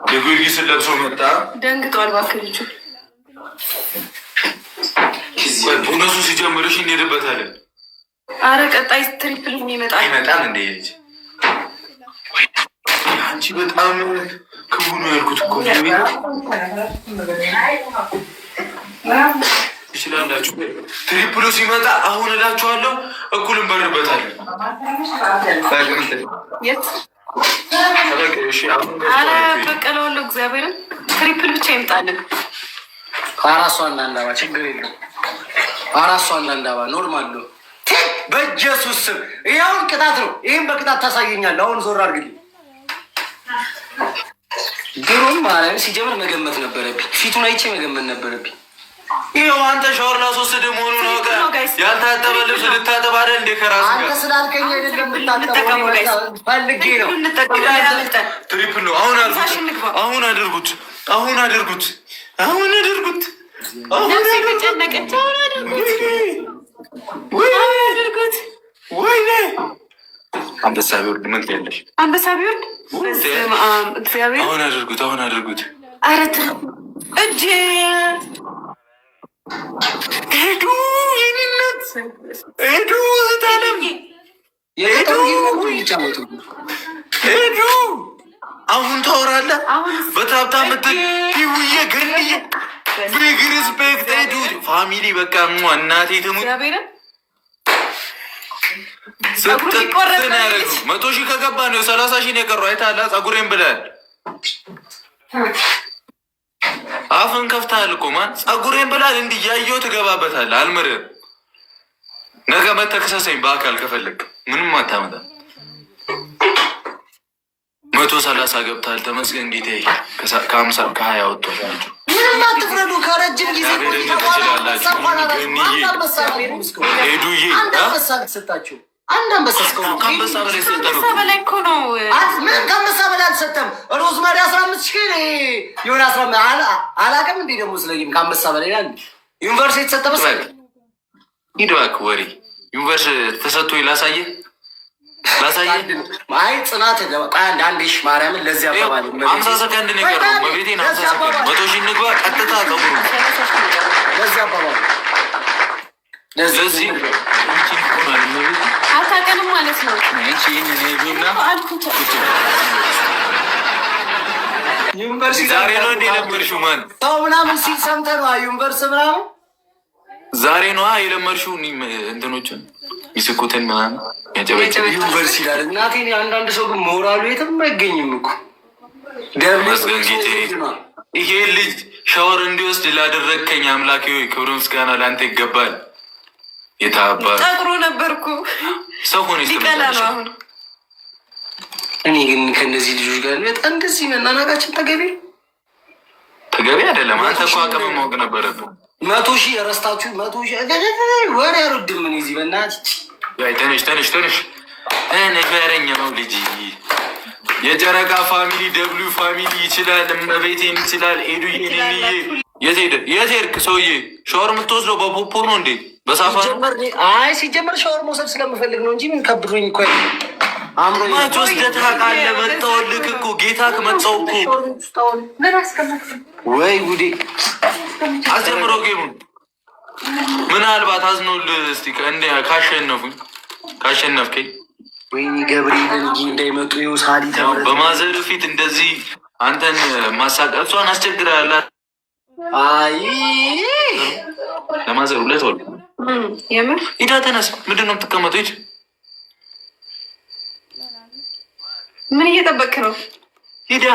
የጊዮርጊስን ለብሶ መጣ። ደንግጧል። እባክህ ልጁ ቦነሱ ሲጀምርሽ እንሄድበታለን። አረ ቀጣይ ትሪፕል ይመጣል። አይመጣም እንደ ልጅ አንቺ በጣም ክቡ ነው ያልኩት እኮ ይችላላችሁ። ትሪፕሉ ሲመጣ አሁን እላችኋለሁ እኩል እንበርበታለን። አረ በቀለዋለሁ። እግዚአብሔርን ትሪፕል ብቻ ይምጣልን። አራሷ እንዳንዳባ ችግር የለም። አራሷ እንዳንዳባ ኖርማል ነው። በኢየሱስ ስም ይኸውን ቅጣት ነው። ይህም በቅጣት ታሳየኛለህ። አሁን ዞር አድርግልኝ። ድሮም ማለት ሲጀምር መገመት ነበረብኝ። ፊቱን አይቼ መገመት ነበረብኝ። ይኸው አንተ ሻወር ላስወስድ መሆኑ ነው። ያልታጠበ ልብስ ልታጠብ አይደል እንዴ? ከራሱ ጋር አንተ ስላልከኝ አይደለም ፈልጌ ነው። ትሪፕል ነው። አሁን አድርጉት። አሁን አድርጉት። አሁን አድርጉት። አሁን አድርጉት። ነፍሴ ተጨነቀች። አሁን አድርጉት። አድርጉት። ወይኔ አንበሳ ቢወርድ ምን ትያለሽ? አንበሳ ቢወርድ እግዚአብሔር። አሁን አድርጉት። አሁን አድርጉት። ኧረ እጄ ሄዱ። ይህንነት ሄዱ። ታለም ሄዱ። አሁን ታወራለህ። በታብታ ምትል ሂውዬ ገንዬ ቢግ ሪስፔክት ሄዱ ፋሚሊ። በቃ እናቴ ትሙት ስትትን ያደረጉ 100,000 ከገባ ነው 30,000 ነው የቀሩ። አይታላ ጸጉሬን ብለሃል። አፍን ከፍተሃል እኮ ማን ጸጉሬን ብላል። እንዲህ ያየው ትገባበታል። አልምርም። ነገ መተከሰሰኝ በአካል ከፈለግ ምንም አታመጣ። 130 ገብታል። ተመስገን ጌታዬ። ከ50 ከ20 ወጥቷል። ምንም አትፍረዱ። ከረጅም ጊዜ ሄዱዬ ሰጣችሁ። አንድ አንበሳ እስከሆነ ከአንበሳ በላይ በላይ እኮ ነው። ምንም ከአንበሳ በላይ አልሰጠም። ሮዝመሪ 15,000 የሆነ 15 አላውቅም። እንዴ ደግሞ ስለይም ከአንበሳ በላይ ያለ ዩኒቨርሲቲ የተሰጠ መሰለኝ። ሂድ እባክህ ወሬ ዩኒቨርሲቲ ተሰጥቶ ላሳየህ። አይ ጽናት አንዴሽ ማርያምን ለዚህ አባባል 50 ሰከንድ ነው የቀረው። በቤቴን 50 ሰከንድ 100,000 እንግባ። ቀጥታ ጸጉሩ ለዚህ አባባል ለዚህ አታውቅንም ማለት ነው። ዩኒቨርሲቲ ዛሬ ነው እንደ የለመድሽው ማን ሰው ምናምን ሲል ሰምተህ ነው ዩኒቨርሲቲ ምናምን ዛሬ ነው የለመድሽው እንትኖችን ይስቁትን ምናምን ዩኒቨርሲቲ ላለ እናቴ። አንዳንድ ሰው ግን ሞራሉ የትም አይገኝም እኮ መስገን ጌቴ። ይሄ ልጅ ሻወር እንዲወስድ ላደረግከኝ አምላኬ ክብር ምስጋና ለአንተ ይገባል። የታባ ጠቁሮ ነበርኩ ሰው ሆነ ሊቀላ ነው አሁን። እኔ ግን ከእነዚህ ልጆች ጋር በጣም እንደዚህ መናናቃችን ተገቢ አይደለም። አንተ እኮ አቅም ማወቅ ነበረብህ። 100,000 ረስታችሁ 100,000 ወሬ አልወድም። ምን እዚህ በእናትህ ተነሽ ነገረኛ ነው ልጅ። የጨረቃ ፋሚሊ ደብሊው ፋሚሊ ይችላል። እመቤቴን ይችላል። ሄዱዬ የት ሄድክ ሰውዬ? ሻወር የምትወስደው በፖፖ ነው እንዴ? በሳፋ አይ ሲጀመር ሻወር መውሰድ ስለምፈልግ ነው እንጂ ምን ከብዶኝ እኮ መች ወስደህ ታውቃለህ? መጣሁልህ እኮ ጌታክ መጣሁ እኮ። ወይ ጉዴ! አስጀምረው ጌሙን። ምናልባት አዝኖልህ እስኪ ካሸነፍከኝ ወይኔ ገብርኤልን እንጂ እንዳይመጡ ይኸው ሳሊ በማዘር ፊት እንደዚህ አንተን ማሳቀል እሷን አስቸግረሃል። አይ ለማዘር ሁለት ወል የምር ሂዳ ተነስ። ምንድን ነው የምትቀመጠው? ሂድ። ምን እየጠበቅክ ነው? ሂዳ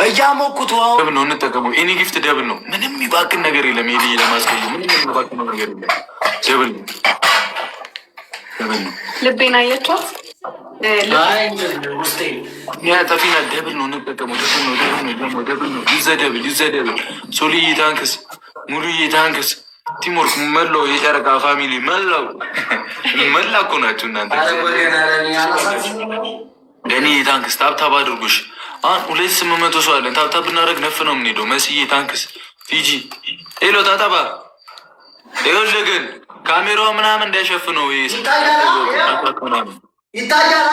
እያሞኩት ደብል ነው እንጠቀመው። ኤኒ ጊፍት ደብል ነው። ምንም የሚባክን ነገር የለም። ይሄ ለማስገኘ ምንም የሚባክን ነገር የለም። ደብል ነው። ልቤን አያቸዋት ጠፊና ደብል ነው እንጠቀመው። ደብል ነው። ይዘደብል ሶልዬ ታንክስ፣ ሙሉዬ ታንክስ፣ ቲሞርክ መላው የጨረቃ ፋሚሊ መላ እኮ ናቸው እናንተ። ገኒ ታንክስ። ታብታብ አድርጉሽ። 2800 ሰው አለን። ታብታብ ብናደርግ ነፍ ነው የምንሄደው። መስዬ ታንክስ። ቲጂ ሄሎ ታጠባ። ይኸውልህ ግን ካሜራው ምናምን እንዳይሸፍነው ይታያል።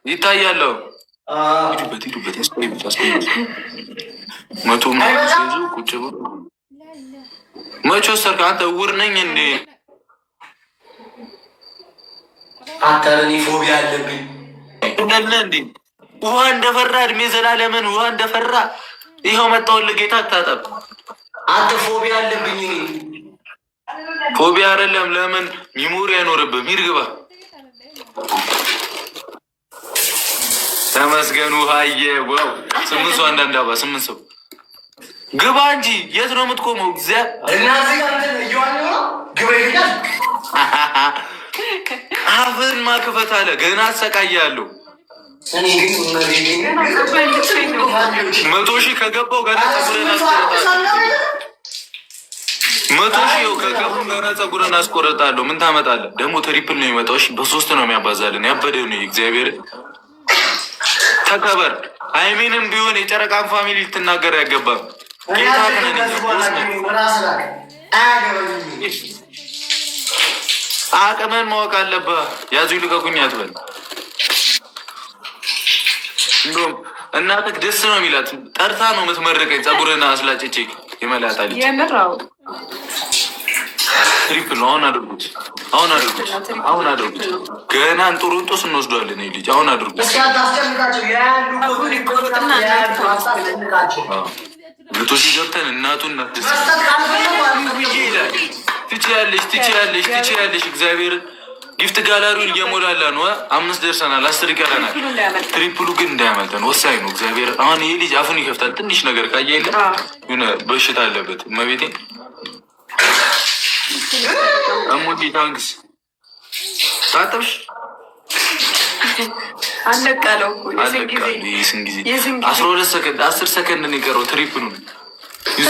ይታያለው። ሂዱበት ያስቆይበት። መቶ ሲይዙ ቁጭ ብሎ መቼ ወሰድክ አንተ? እውር ነኝ እንዴ? አተረኒ ፎቢያ አለብኝ እንደለ እንዴ? ውሃ እንደፈራ እድሜ ዘላለምን ውሃ እንደፈራ ይኸው መጣሁልህ። ጌታ አታጠብ። አንተ ፎቢያ አለብኝ። ፎቢያ አይደለም። ለምን ሚሞሪ አይኖርብህም? ሂድ ግባ። ተመስገኑ ሀየ ዋው 8 ሰው አንዳንድ አባ 8 ሰው ግባ እንጂ የት ነው የምትቆመው? አፍን ማክፈት አለ ገና አሰቃያለሁ። 100,000 ከገባው ገና ጸጉረን አስቆረጣለሁ። 100,000 ከገባው ገና ጸጉረን አስቆረጣለሁ። ምን ታመጣለህ ደግሞ? ትሪፕል ነው የሚመጣው። እሺ በ3 ነው የሚያባዛልን። ያበደው ነው እግዚአብሔር። ተከበር። አይሜንም ቢሆን የጨረቃን ፋሚሊ ልትናገር አይገባም። ጌታ አቅምን ማወቅ አለብህ። ያዙ ልቀቁኝ አትበል። እንደውም እናትህ ደስ ነው የሚላት ጠርታ ነው የምትመረቀኝ። ጸጉርና አስላጭቼ ይመላታል። ትሪፕል ነው። አሁን አድርጉት። ገና እንጦሮጦስ እንወስዷለን። ልጅ አሁን አድርጉት። ግቶች ገብተን እናቱን ይላል። ትችያለሽ። እግዚአብሔር ጊፍት ጋላሪውን እየሞላላ ነው። 5 ደርሰናል። 10 ይቀረናል። ትሪፕሉ ግን እንዳያመልጠን ወሳኝ ነው። እግዚአብሔር አሁን ይህ ልጅ አፉን ይከፍታል። ትንሽ ነገር ካየ የለ የሆነ በሽታ አለበት። እመቤቴ እሙዲ ታንክስ ታጠብሽ አለቃለው። ስንት ጊዜ 12 ሰከንድ 10 ሰከንድ ነው የቀረው። ትሪፕሉ ዩዘ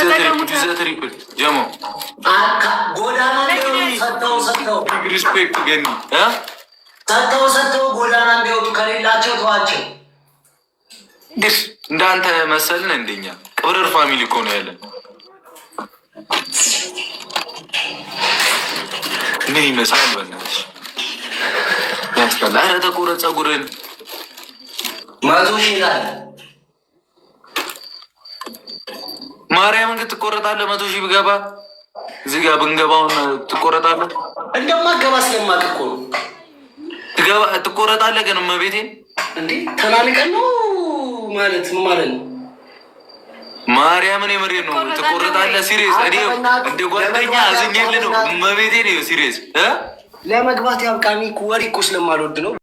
ትሪፕል ጀሞ ጎዳና ሰጥተው ሪስፔክት ገኒ ሰጥተው ጎዳና እንዲወጡ ከሌላቸው ተዋቸው። እንዳንተ መሰልን እንደኛ ቅብረር ፋሚሊ እኮ ነው ያለን። ምን ይመስላል? በእናትሽ ያስጠላ። ኧረ ተቆረጥ ጸጉርን 100,000 ይላል። ማርያምን ግን ትቆረጣለህ። 100,000 ብገባ እዚህ ጋር ብንገባውን ትቆረጣለህ። እንደማገባ ስለማቅ እኮ ነው። ትቆረጣለህ ግን እመቤቴን እንዴ ተናንቀን ነው ማለት ምን ማለት ነው? ማርያምን የምሬን ነው። ትቆረጣለህ። ሲሪየስ እኔ እንደ ጓደኛ አዝኜልህ ነው። እመቤቴን ሲሪየስ ለመግባት ያብቃኝ። ወሬ እኮ ስለማልወድ ነው።